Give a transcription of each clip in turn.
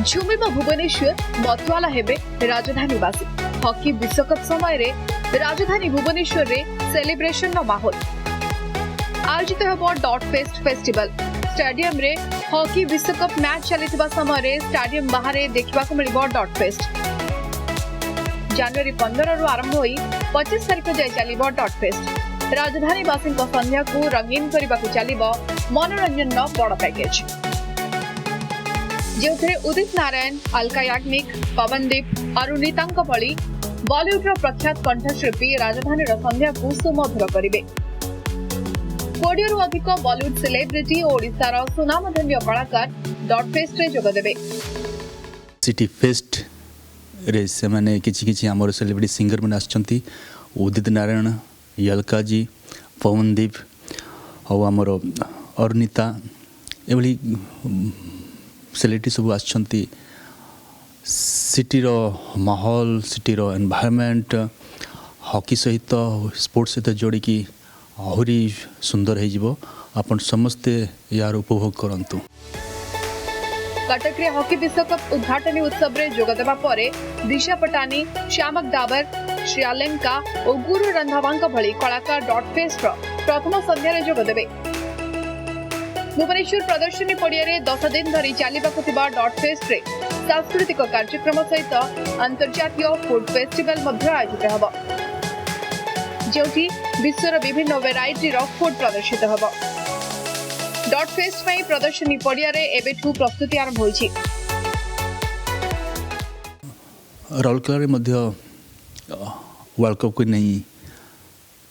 झुमिब भुवनेश्वर मतवाला हेबे राजधानीवासी। हॉकी विश्वकप समय रे राजधानी भुवनेश्वर रे सेलिब्रेशन नो माहौल। आयोजित हेबो डॉट फेस्ट फेस्टिवल। स्टेडियम रे हॉकी विश्वकप मैच चलिथिबा समय रे स्टेडियम बाहर देखा मिलिबो डॉट फेस्ट। जनवरी 15 रु आरंभ होई 25 तारिख जाय चलिबो डॉट फेस्ट। राजधानीवासी संध्या को रंगीन करने चलिबो मनोरंजन नो बड़ पैकेज, जो उदित नारायण, अलका याग्निक, पवनदीप, अरुणिता भली बॉलीवुड प्रख्यात कंठशिल्पी राजधानी संध्या को सुमधुर करेंगे। 20 रु अधिक बॉलीवुड सेलिब्रिटी और ओडिशार सुनामधन्य कलाकार डॉट फेस्ट रे जोगदेबे। सिटी फेस्ट रे से माने किछि हमर सेलिब्रिटी सिंगर मन आछंती। उदित नारायण, अलका जी, पवनदीप और हमर अरुणिता एभली सेलिब्रिटी सब आछंती। सिटी रो माहौल, सिटी रो एनवायरनमेंट हॉकी सहित स्पोर्ट्स सहित जोड़ी की आहुरी सुंदर है जीवो। आपण समस्ते यार उपभोग करंतु। कटक रे हॉकी विश्वकप उद्घाटनी उत्सव रे जोगदेबा परे दिशा पटानी, श्यामक डाबर, श्रियालेंका और गुरु रंधावांक भली कलाकार डॉट फेस्ट रो प्रथम संध्या रे जोगदेबे। भुवनेश्वर प्रदर्शनी पड़िया रे 10 दिन धरी चलिबाकु थिबा डॉट फेस्ट रे सांस्कृतिक कार्यक्रम सहित अंतर्जातीय फूड फेस्टिवल मध्य आयोजित हबो, जोठी विश्वर विभिन्न वेराइटी रो फूड प्रदर्शित हबो। डॉट फेस्ट में प्रदर्शनी पड़िया रे एबेठू प्रस्तुति आरंभ होईछि। राउरकेला रे मध्य वर्ल्ड कप को नहीं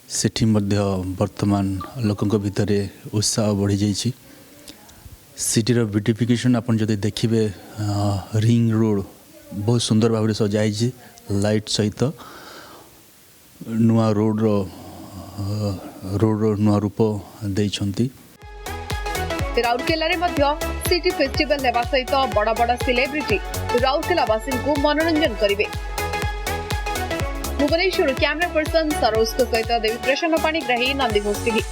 सेठी मध्य वर्तमान लोकंक भितरे उत्साह बढ़ी जाइछि। सिटीर ब्यूटिफिकेशन आपन जदि देखिबे, रिंग रोड बहुत सुंदर भाव सजाई, लाइट सहित नुआ रोड नुआ रूप देइछंती। राउरकेला रे मध्य सिटी फेस्टिवल हेबा सहित बड़ा बड़ा सेलिब्रिटी राउरकेलावासी को मनोरंजन करिवे। भुवनेश्वर कैमरा पर्सन सरोज सहित देवी प्रसन्न पाणिग्राही, नंदी घोष टीवी।